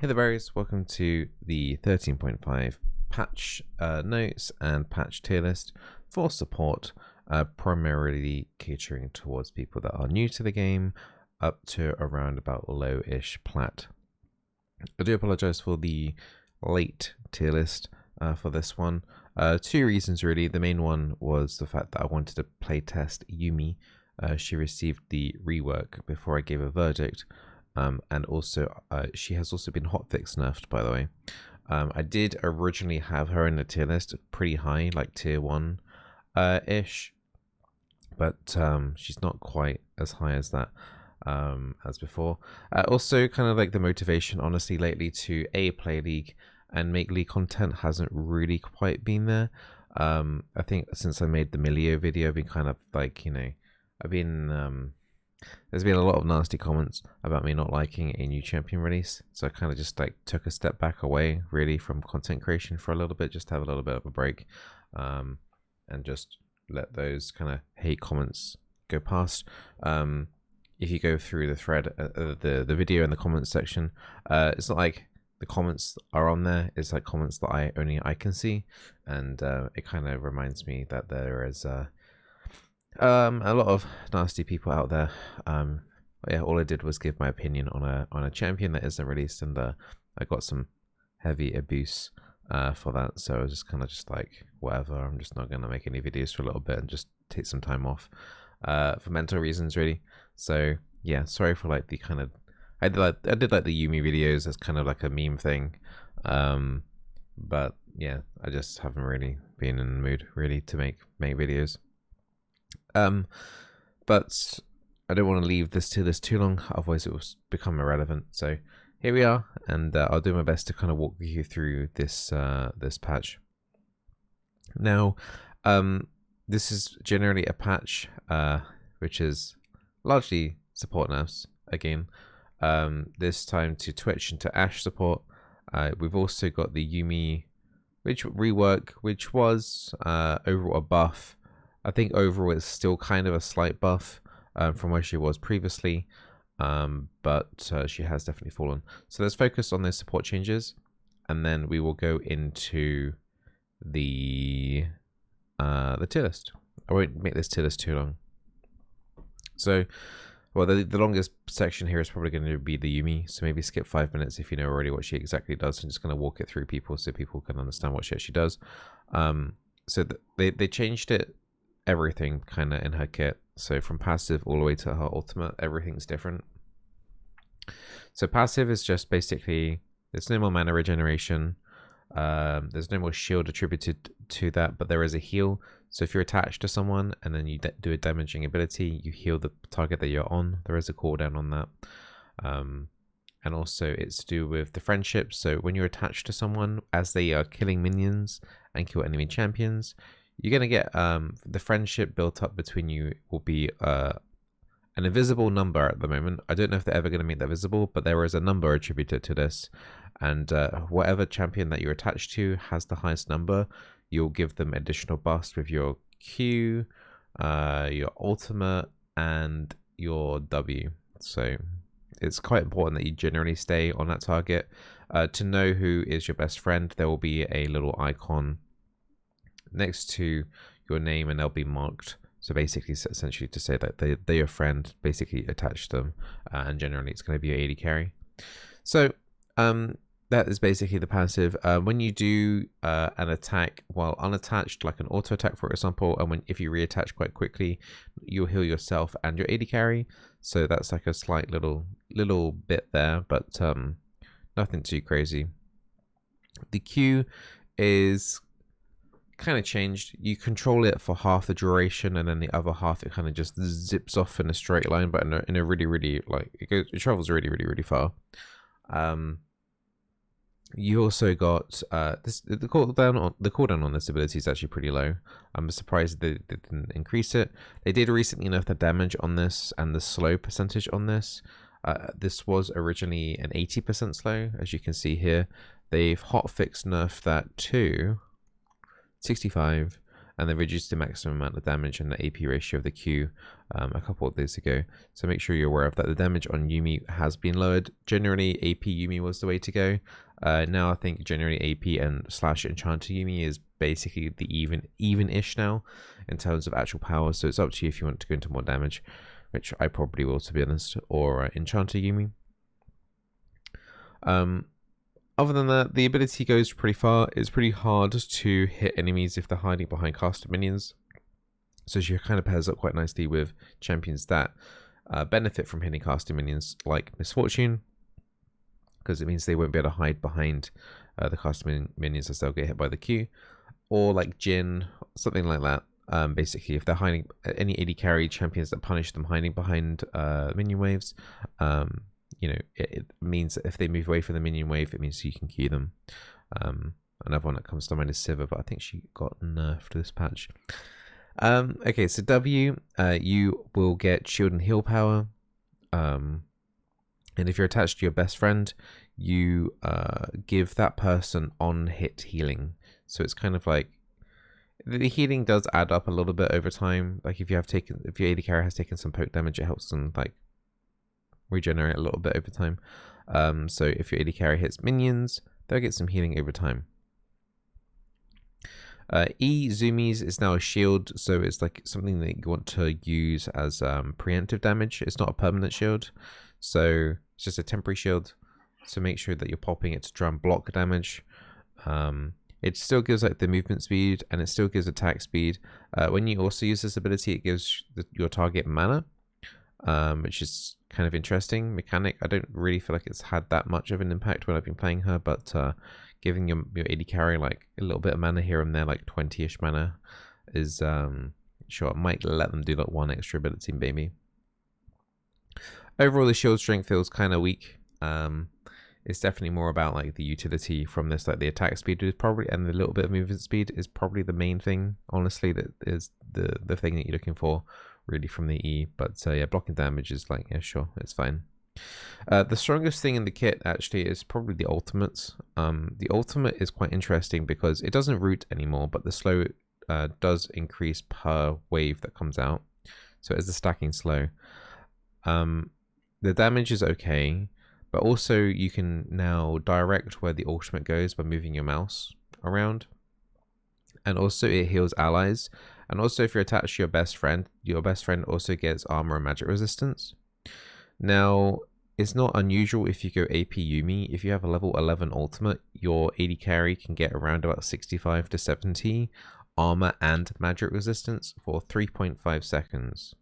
Hey there berries, welcome to the 13.5 patch notes and patch tier list for support, primarily catering towards people that are new to the game up to around about low-ish plat. I do apologize for the late tier list for this one. Two reasons really. The main one was the fact that I wanted to playtest Yumi. She received the rework before I gave a verdict. And also, she has also been hotfix nerfed, by the way. I did originally have her in the tier list pretty high, like tier 1 ish, but she's not quite as high as that as before. Also, kind of like the motivation, honestly, lately to play League and make League content hasn't really quite been there. I think since I made the Milio video, I've been kind of like, I've been there's been a lot of nasty comments about me not liking a new champion release, so I kind of just like took a step back away really from content creation for a little bit, just to have a little bit of a break, and just let those kind of hate comments go past. If you go through the thread, the video in the comments section, it's not like the comments are on there, it's like comments that only I can see, and it kind of reminds me that there is a lot of nasty people out there. Yeah, all I did was give my opinion on a champion that isn't released, and I got some heavy abuse for that. So I was just kind of just like, whatever, I'm just not gonna make any videos for a little bit and just take some time off for mental reasons, really. So yeah, sorry for like the kind of I did like the Yumi videos as kind of like a meme thing, but yeah, I just haven't really been in the mood really to make videos. But I don't want to leave this tier list too long, otherwise it will become irrelevant. So here we are, and I'll do my best to kind of walk you through this this patch. Now, this is generally a patch which is largely support nerfs again. This time to Twitch and to Ashe support. We've also got the Yumi rework, which was overall a buff. I think overall it's still kind of a slight buff from where she was previously, but she has definitely fallen. So let's focus on those support changes, and then we will go into the tier list. I won't make this tier list too long. So, well, the longest section here is probably going to be the Yumi, so maybe skip 5 minutes if you know already what she exactly does. I'm just going to walk it through people so people can understand what she actually does. So they changed everything kind of in her kit, so from passive all the way to her ultimate, everything's different. So passive is just basically, there's no more mana regeneration, there's no more shield attributed to that, but there is a heal. So if you're attached to someone and then you do a damaging ability, you heal the target that you're on. There is a cooldown on that. And also it's to do with the friendship. So when you're attached to someone, as they are killing minions and kill enemy champions, you're going to get the friendship built up between you will be an invisible number at the moment. I don't know if they're ever going to make that visible, but there is a number attributed to this. And whatever champion that you're attached to has the highest number, you'll give them additional buffs with your Q, your ultimate, and your W. So it's quite important that you generally stay on that target. To know who is your best friend, there will be a little icon next to your name, and they'll be marked. So basically, essentially to say that they're your friend, basically attach them, and generally it's going to be your AD carry. So that is basically the passive. When you do an attack while unattached, like an auto attack for example, and if you reattach quite quickly, you'll heal yourself and your AD carry. So that's like a slight little bit there, but nothing too crazy. The Q is kind of changed. You control it for half the duration, and then the other half it kind of just zips off in a straight line, but in a really like it travels really far. You also got the cooldown on this ability is actually pretty low. I'm surprised they didn't increase it. They did recently nerf the damage on this and the slow percentage on this. This was originally an 80% slow, as you can see here. They've hotfix nerfed that to 65, and they reduced the maximum amount of damage and the AP ratio of the Q a couple of days ago. So make sure you're aware of that. The damage on Yuumi has been lowered. Generally, AP Yuumi was the way to go. Now I think generally AP and / Enchanter Yuumi is basically the even-ish now in terms of actual power. So it's up to you if you want to go into more damage, which I probably will, to be honest, or Enchanter Yuumi. Other than that, the ability goes pretty far. It's pretty hard to hit enemies if they're hiding behind caster minions. So she kind of pairs up quite nicely with champions that benefit from hitting caster minions, like Misfortune, because it means they won't be able to hide behind the caster minions as they'll get hit by the Q. Or like Jin, something like that. Basically, if they're hiding, any AD carry champions that punish them hiding behind minion waves, you know, it means that if they move away from the minion wave, it means you can Q them. Another one that comes to mind is Sivir, but I think she got nerfed this patch. Okay, so W, you will get shield and heal power. And if you're attached to your best friend, you give that person on-hit healing. So it's kind of like, the healing does add up a little bit over time. Like if your AD carry has taken some poke damage, it helps them like regenerate a little bit over time. So if your AD carry hits minions, they'll get some healing over time. E Zoomies is now a shield, so it's like something that you want to use as preemptive damage. It's not a permanent shield, so it's just a temporary shield. So make sure that you're popping it to try and block damage. It still gives like the movement speed, and it still gives attack speed. When you also use this ability, it gives your target mana, which is kind of interesting mechanic. I don't really feel like it's had that much of an impact when I've been playing her, but giving your AD carry like a little bit of mana here and there, like 20-ish mana, is sure, it might let them do like one extra ability maybe. Overall, the shield strength feels kind of weak. It's definitely more about like the utility from this, like the attack speed is probably, and the little bit of movement speed is probably the main thing, honestly, that is the thing that you're looking for really from the E. But yeah, blocking damage is like, yeah, sure, it's fine. The strongest thing in the kit actually is probably the ultimates. The ultimate is quite interesting because it doesn't root anymore, but the slow does increase per wave that comes out. So it's the stacking slow. The damage is okay, but also you can now direct where the ultimate goes by moving your mouse around. And also it heals allies. And also if you're attached to your best friend also gets armor and magic resistance. Now, it's not unusual if you go AP Yuumi. If you have a level 11 ultimate, your AD carry can get around about 65 to 70 armor and magic resistance for 3.5 seconds.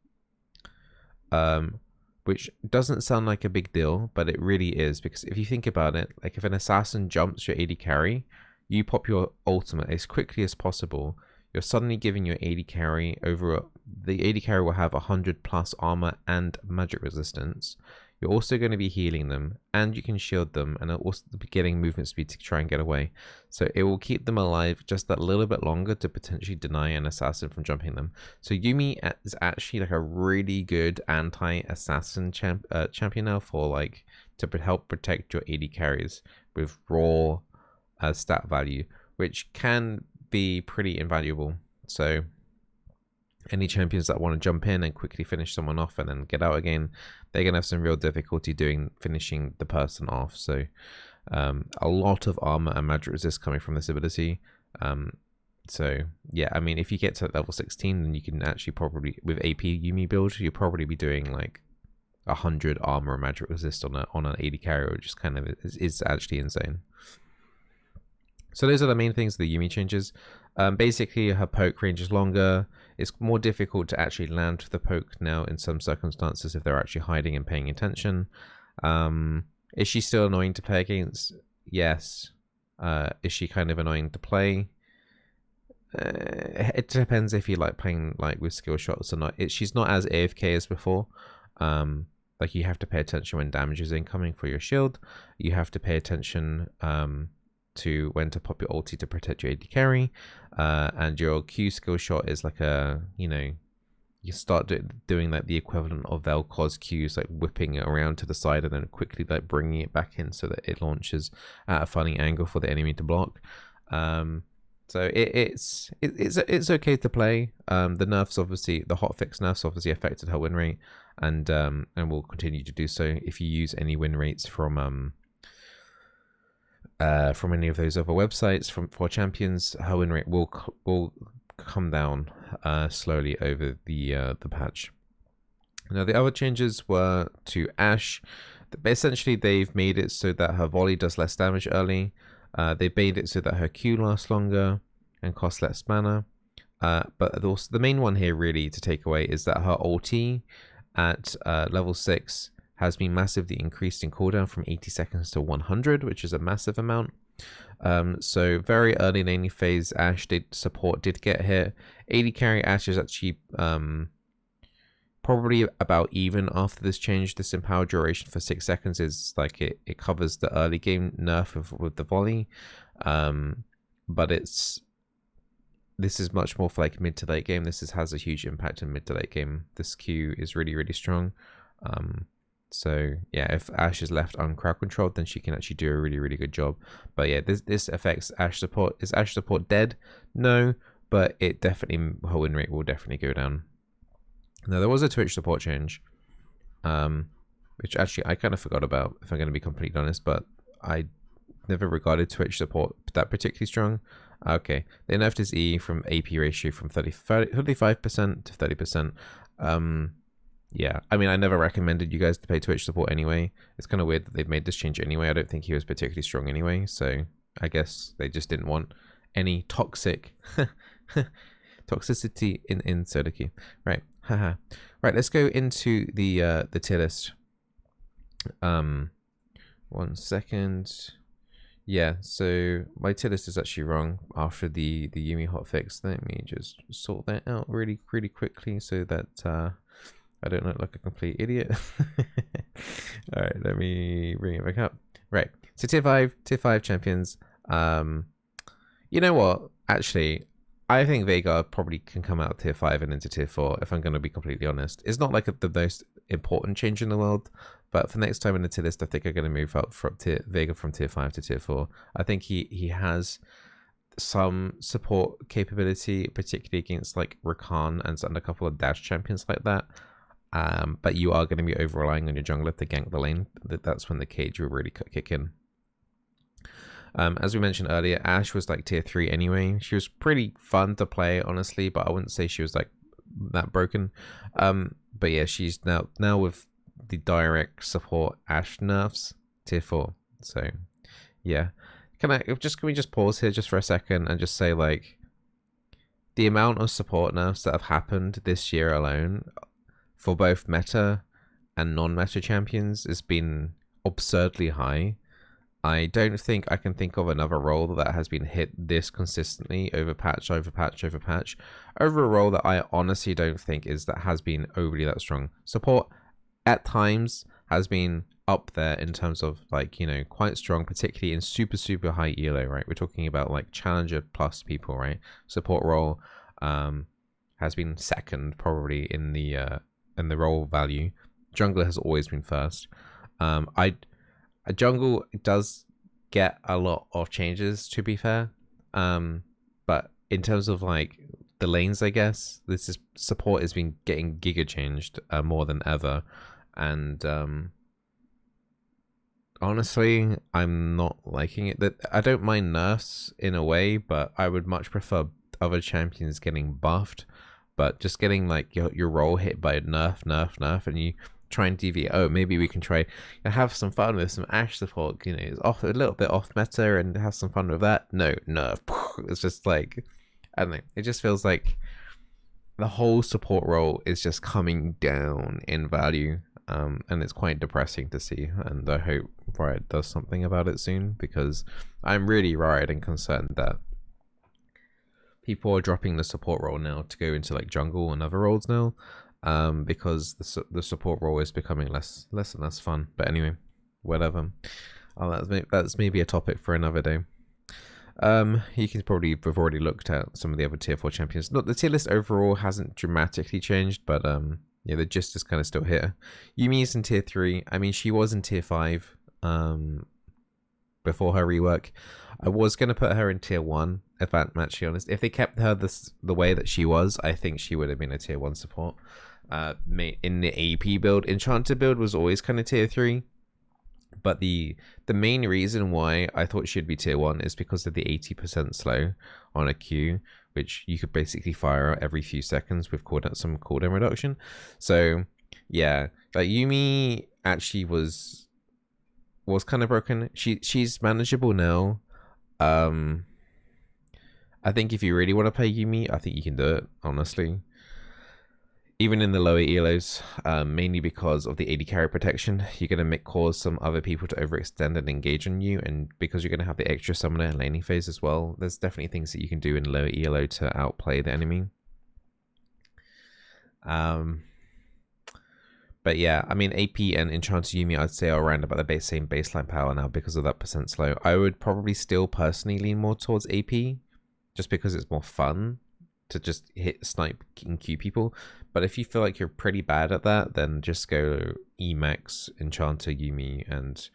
Which doesn't sound like a big deal, but it really is, because if you think about it, like if an assassin jumps your AD carry, you pop your ultimate as quickly as possible, you're suddenly giving your AD carry the AD carry will have 100 plus armor and magic resistance. You're also going to be healing them, and you can shield them, and also be getting movement speed to try and get away. So it will keep them alive just that little bit longer to potentially deny an assassin from jumping them. So Yuumi is actually like a really good anti-assassin champion now for like to help protect your AD carries with raw stat value, which can be pretty invaluable. So any champions that want to jump in and quickly finish someone off and then get out again, they're going to have some real difficulty finishing the person off. So a lot of armor and magic resist coming from this ability. So yeah, I mean, if you get to level 16, then you can actually probably, with AP Yuumi build, you'll probably be doing like 100 armor and magic resist on an AD carry, which is kind of is actually insane. So those are the main things, the Yuumi changes. Basically, her poke range is longer. It's more difficult to actually land the poke now in some circumstances if they're actually hiding and paying attention. Is she still annoying to play against? Yes. Is she kind of annoying to play? It depends if you like playing like with skill shots or not. She's not as AFK as before. Like you have to pay attention when damage is incoming for your shield. You have to pay attention to when to pop your ulti to protect your AD carry, and your Q skill shot is like a, you know, you start doing like the equivalent of Vel'Koz Qs, like whipping it around to the side and then quickly like bringing it back in so that it launches at a funny angle for the enemy to block. So it's okay to play. The nerfs obviously, the hotfix nerfs obviously affected her win rate, and will continue to do so if you use any win rates from any of those other websites for champions. Her win rate will come down slowly over the patch. Now the other changes were to Ashe. Essentially, they've made it so that her volley does less damage early. They've made it so that her Q lasts longer and costs less mana. But also, the main one here really to take away is that her ulti at level 6 has been massively increased in cooldown from 80 seconds to 100, which is a massive amount. So very early in any phase, Ashe support did get hit. AD carry Ashe is actually probably about even after this change. This empower duration for 6 seconds is like it covers the early game nerf with the volley, but this is much more for like mid to late game. This has a huge impact in mid to late game. This Q is really strong. So yeah, if Ashe is left uncrowd controlled, then she can actually do a really good job. But yeah, this affects Ashe support. Is Ashe support dead? No, but it definitely, her win rate will definitely go down. Now, there was a Twitch support change, which actually I kind of forgot about, if I'm going to be completely honest, but I never regarded Twitch support that particularly strong. Okay, they nerfed his E from AP ratio from 35% to 30%. Yeah, I mean, I never recommended you guys to pay Twitch support anyway. It's kind of weird that they've made this change anyway. I don't think he was particularly strong anyway, so I guess they just didn't want any toxic toxicity in solo queue. Right. Haha. Right, let's go into the tier list. 1 second. Yeah, so my tier list is actually wrong after the Yumi hotfix. Let me just sort that out really quickly so that I don't look like a complete idiot. All right, let me bring it back up. Right, so tier 5 champions. You know what? Actually, I think Veigar probably can come out of tier 5 and into tier 4, if I'm going to be completely honest. It's not like the most important change in the world, but for next time in the tier list, I think I'm going to move up from Veigar from tier 5 to tier 4. I think he has some support capability, particularly against like Rakan and a couple of dash champions like that. But you are going to be over-relying on your jungler to gank the lane. That's when the cage will really kick in. As we mentioned earlier, Ashe was like tier 3 anyway. She was pretty fun to play, honestly, but I wouldn't say she was like that broken. But yeah, she's now with the direct support Ashe nerfs, tier 4. So yeah, can we just pause here just for a second and just say, like, the amount of support nerfs that have happened this year alone for both meta and non-meta champions has been absurdly high. I don't think I can think of another role that has been hit this consistently over patch over a role that I honestly don't think has been overly that strong. Support at times has been up there in terms of, like, you know, quite strong, particularly in super high elo, right? We're talking about like challenger plus people, right? Support role has been second probably in the role value. Jungler has always been first. A jungle does get a lot of changes, to be fair, but in terms of like the lanes, I guess support has been getting giga changed more than ever, and honestly, I'm not liking it. That I don't mind nerfs in a way, but I would much prefer other champions getting buffed. But just getting like your role hit by a nerf, and you try and deviate. Oh, maybe we can try and have some fun with some Ashe support. You know, it's off a little bit off meta and have some fun with that. No, nerf. It's just like, I don't know. It just feels like the whole support role is just coming down in value, and it's quite depressing to see. And I hope Riot does something about it soon, because I'm really worried and concerned that people are dropping the support role now to go into like jungle and other roles now. Because the support role is becoming less and less fun. But anyway, whatever. That's maybe a topic for another day. You can probably have already looked at some of the other tier 4 champions. Look, the tier list overall hasn't dramatically changed, but yeah, the gist is kind of still here. Yumi's in tier 3. I mean, she was in tier 5. before her rework. I was going to put her in tier 1, if I'm actually honest. If they kept her the way that she was, I think she would have been a tier 1 support. In the AP build, Enchanter build was always kind of tier 3. But the main reason why I thought she'd be tier 1 is because of the 80% slow on a Q, which you could basically fire out every few seconds with some cooldown reduction. So yeah, like Yuumi actually was kind of broken. She's manageable now. I think if you really want to play Yuumi, I think you can do it, honestly. Even in the lower elos, mainly because of the AD carry protection, you're going to cause some other people to overextend and engage on you, and because you're going to have the extra summoner and laning phase as well, there's definitely things that you can do in lower elo to outplay the enemy. But yeah, I mean, AP and Enchanted Yuumi, I'd say are around about the same baseline power now because of that percent slow. I would probably still personally lean more towards AP, just because it's more fun to just hit, snipe, and Q people. But if you feel like you're pretty bad at that, then just go Emax, Enchanter, Yuumi, and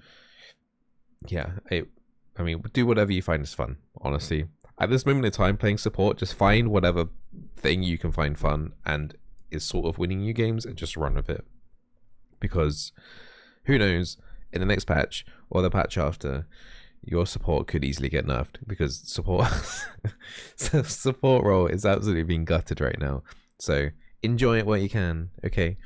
yeah, I mean, do whatever you find is fun, honestly. At this moment in time, playing support, just find whatever thing you can find fun and is sort of winning you games and just run with it. Because who knows, in the next patch or the patch after, your support could easily get nerfed, because support role is absolutely being gutted right now. So enjoy it while you can. Okay.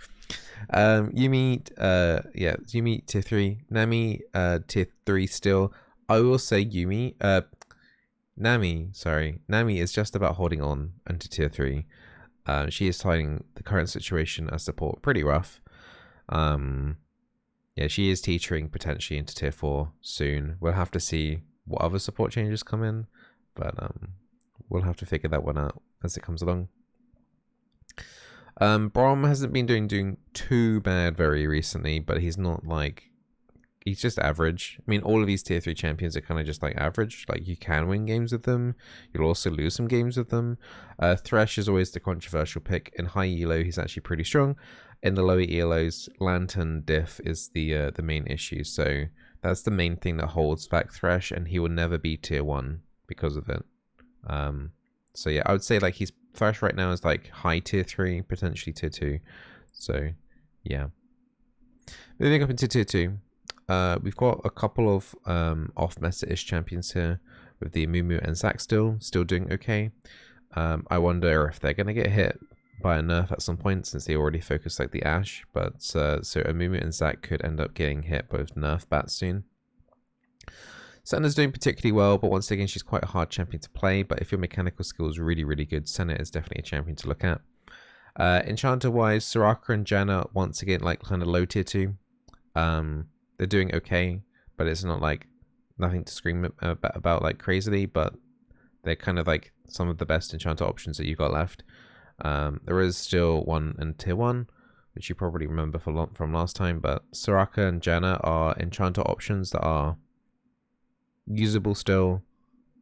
Yuumi, Yuumi tier 3, Nami tier 3 still. I will say Yuumi, Nami is just about holding on into tier 3. She is finding the current situation as support pretty rough. Yeah, she is teetering potentially into tier 4 soon. We'll have to see what other support changes come in, but we'll have to figure that one out as it comes along. Braum hasn't been doing too bad very recently, but he's not like, he's just average. I mean, all of these tier 3 champions are kind of just like average. Like, you can win games with them, you'll also lose some games with them. Thresh is always the controversial pick. In high elo, he's actually pretty strong. In the lower elos, Lantern diff is the main issue. So that's the main thing that holds back Thresh, and he will never be tier 1 because of it. So yeah, I would say like Thresh right now is like high tier 3, potentially tier 2. So yeah. Moving up into tier 2. We've got a couple of off-meta-ish champions here with the Amumu and Zac still doing okay. I wonder if they're going to get hit by a nerf at some point, since they already focused like the Ashe. But so Amumu and Zac could end up getting hit both nerf bats soon. Senna's doing particularly well, but once again, she's quite a hard champion to play. But if your mechanical skill is really, really good, Senna is definitely a champion to look at. Enchanter-wise, Soraka and Janna, once again, like kind of low tier 2. They're doing okay, but it's not like nothing to scream about like crazily, but they're kind of like some of the best Enchanter options that you got left. There is still one in tier 1, which you probably remember from last time, but Soraka and Janna are Enchanter options that are usable still,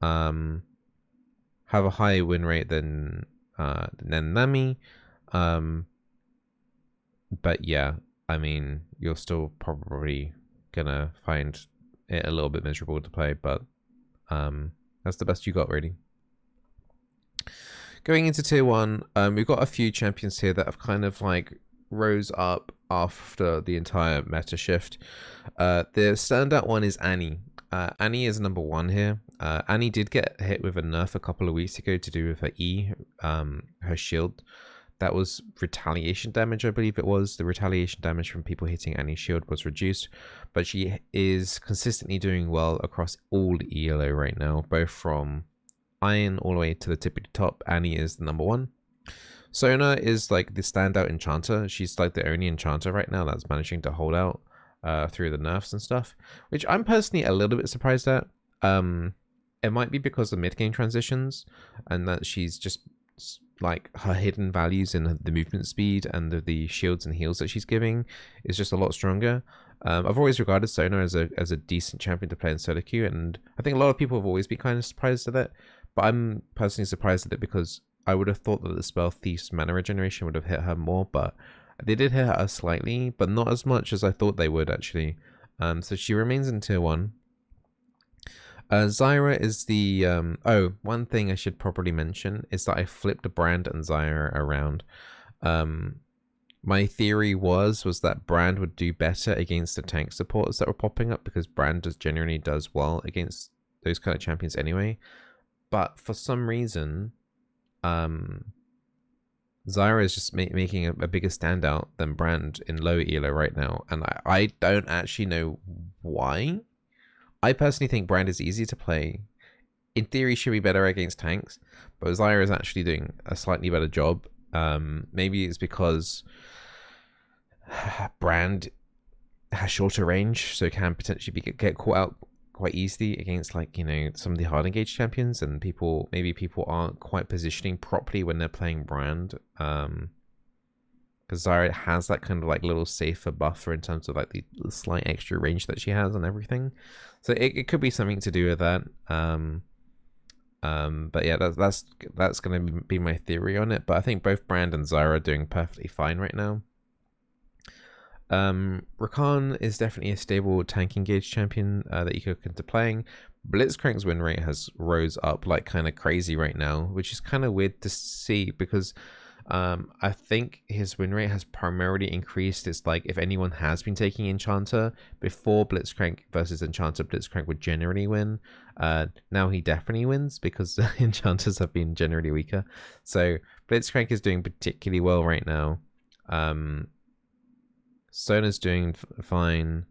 have a higher win rate than Nami, but yeah, I mean, you're still probably gonna find it a little bit miserable to play, but that's the best you got, really. Going into tier 1, we've got a few champions here that have kind of like rose up after the entire meta shift. The standout one is Annie. Annie is number 1 here. Annie did get hit with a nerf a couple of weeks ago to do with her E, her shield. That was retaliation damage, I believe it was. The retaliation damage from people hitting Annie's shield was reduced, but she is consistently doing well across all ELO right now, both from Iron all the way to the tippy top. Annie is the number 1. Sona is like the standout enchanter. She's like the only enchanter right now that's managing to hold out through the nerfs and stuff, which I'm personally a little bit surprised at. It might be because of mid-game transitions, and that she's just like her hidden values in the movement speed and the shields and heals that she's giving is just a lot stronger. I've always regarded Sona as a decent champion to play in solo queue, and I think a lot of people have always been kind of surprised at it, but I'm personally surprised at it because I would have thought that the spell Thief's mana regeneration would have hit her more, but they did hit her slightly, but not as much as I thought they would actually. So she remains in tier 1. Zyra is the oh, one thing I should probably mention is that I flipped Brand and Zyra around. My theory was that Brand would do better against the tank supports that were popping up, because Brand generally does well against those kind of champions anyway. But for some reason, Zyra is just making a bigger standout than Brand in low elo right now, and I don't actually know why. I personally think Brand is easy to play. In theory, should be better against tanks, but Zyra is actually doing a slightly better job. Maybe it's because Brand has shorter range, so it can potentially get caught out quite easily against, like, you know, some of the hard engaged champions, and maybe people aren't quite positioning properly when they're playing Brand. Because Zyra has that kind of like little safer buffer in terms of like the slight extra range that she has and everything. So it could be something to do with that. But yeah, that's gonna be my theory on it. But I think both Brand and Zyra are doing perfectly fine right now. Rakan is definitely a stable tank engaged champion that you could look into playing. Blitzcrank's win rate has rose up like kind of crazy right now, which is kind of weird to see, because I think his win rate has primarily increased. It's like, if anyone has been taking Enchanter before Blitzcrank versus Enchanter, Blitzcrank would generally win. Now he definitely wins because Enchanters have been generally weaker. So Blitzcrank is doing particularly well right now. Sona's doing fine.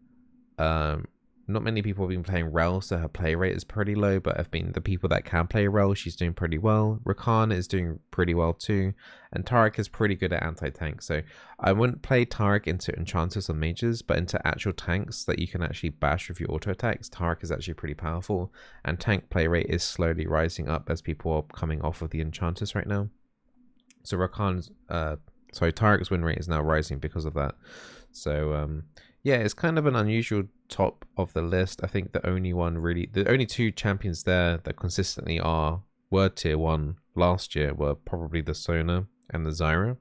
Not many people have been playing Rel, so her play rate is pretty low, but have been the people that can play Rel, she's doing pretty well. Rakan is doing pretty well too, and Taric is pretty good at anti-tank, so I wouldn't play Taric into Enchanters or Mages, but into actual tanks that you can actually bash with your auto attacks. Taric is actually pretty powerful, and tank play rate is slowly rising up as people are coming off of the Enchanters right now. So Taric's win rate is now rising because of that. So yeah, it's kind of an unusual top of the list. I think the only two champions there that consistently were tier 1 last year were probably the Sona and the Zyra.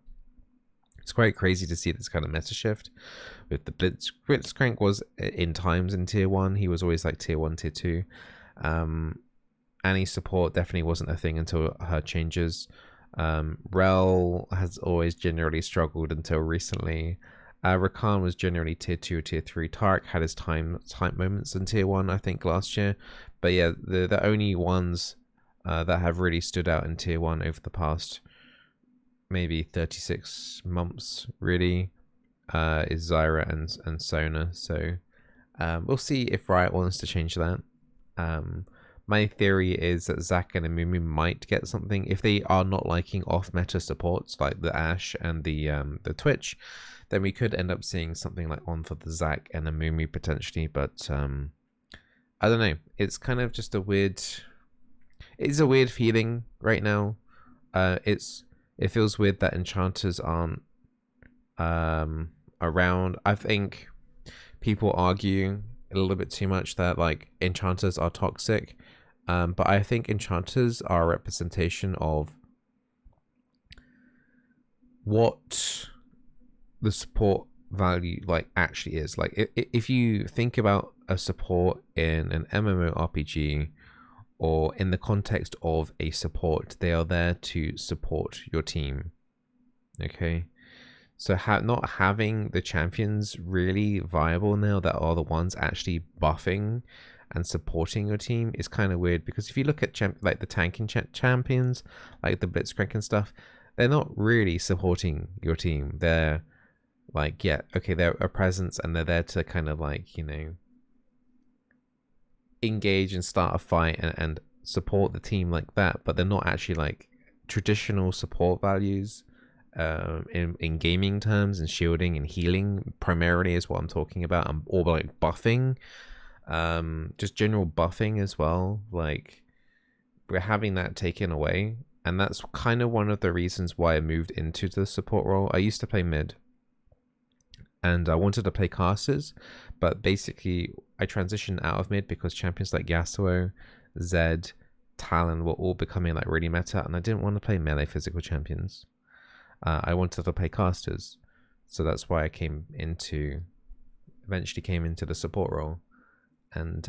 It's quite crazy to see this kind of meta shift with the Blitzcrank was in times in tier 1. He was always like tier 1, tier 2. Annie's support definitely wasn't a thing until her changes. Rel has always generally struggled until recently. Rakan was generally tier 2 or tier 3. Taric had his time moments in tier 1, I think, last year. But yeah, the only ones that have really stood out in tier 1 over the past maybe 36 months, really, is Zyra and Sona. So we'll see if Riot wants to change that. My theory is that Zac and Amumi might get something if they are not liking off-meta supports like the Ashe and the Twitch. Then we could end up seeing something like on for the Zac and Amumi potentially, but I don't know. It's kind of just it's a weird feeling right now. It feels weird that Enchanters aren't around. I think people argue a little bit too much that like Enchanters are toxic, but I think Enchanters are a representation of what the support value like actually is. Like if you think about a support in an MMORPG or in the context of a support, they are there to support your team. Okay, so not having the champions really viable now that are the ones actually buffing and supporting your team is kind of weird, because if you look at like the tanking champions like the Blitzcrank and stuff, they're not really supporting your team. They're like, yeah, okay, they're a presence and they're there to kind of like, you know, engage and start a fight and support the team like that, but they're not actually like traditional support values in gaming terms, and shielding and healing primarily is what I'm talking about, or like buffing, just general buffing as well. Like, we're having that taken away, and that's kind of one of the reasons why I moved into the support role. I used to play mid and I wanted to play casters, but basically I transitioned out of mid because champions like Yasuo, Zed, Talon were all becoming like really meta, and I didn't want to play melee physical champions. I wanted to play casters, so that's why I eventually came into the support role. And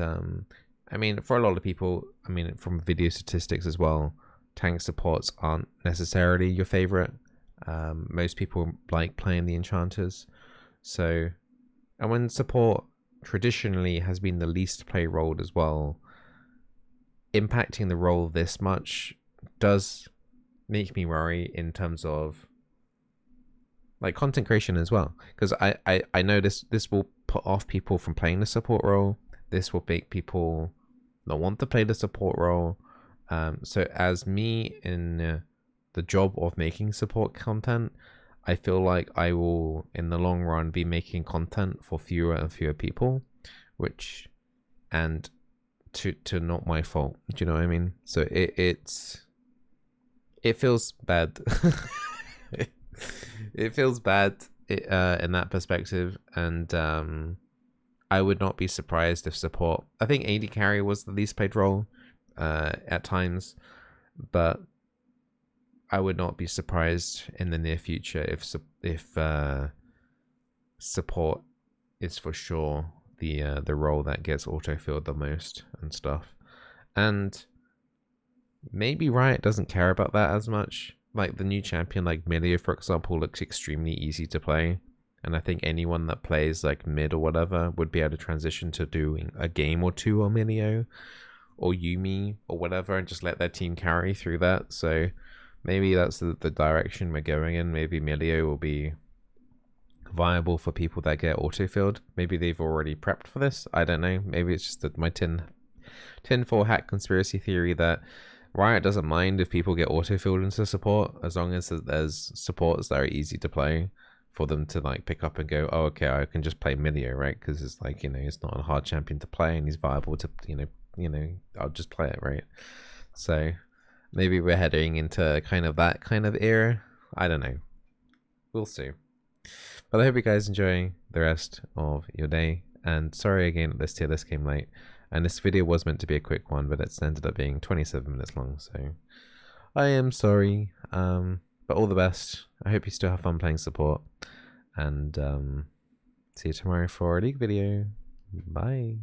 I mean, for a lot of people, I mean, from video statistics as well, tank supports aren't necessarily your favorite. Most people like playing the enchanters. So, and when support traditionally has been the least play role as well, impacting the role this much does make me worry in terms of like content creation as well, because I know this will put off people from playing the support role. This will make people not want to play the support role. So as me in the job of making support content, I feel like I will in the long run be making content for fewer and fewer people, which and to not my fault. Do you know what I mean? So it feels bad. It feels bad in that perspective, and I would not be surprised if support. I think AD carry was the least played role at times, but I would not be surprised in the near future if support is for sure the role that gets auto-filled the most and stuff. And maybe Riot doesn't care about that as much. Like the new champion like Milio, for example, looks extremely easy to play. And I think anyone that plays like mid or whatever would be able to transition to doing a game or two on Milio or Yumi or whatever and just let their team carry through that. So maybe that's the direction we're going in. Maybe Milio will be viable for people that get auto-filled. Maybe they've already prepped for this. I don't know. Maybe it's just that my tinfoil hat conspiracy theory that Riot doesn't mind if people get auto-filled into support as long as there's supports that are easy to play for them to like pick up and go, oh, okay, I can just play Milio, right? Because it's like, you know, it's not a hard champion to play and he's viable to, you know, I'll just play it, right? So maybe we're heading into kind of that kind of era. I don't know. We'll see. But I hope you guys enjoy the rest of your day. And sorry again that this tier list came late. And this video was meant to be a quick one, but it's ended up being 27 minutes long. So I am sorry. But all the best. I hope you still have fun playing support. And see you tomorrow for a league video. Bye.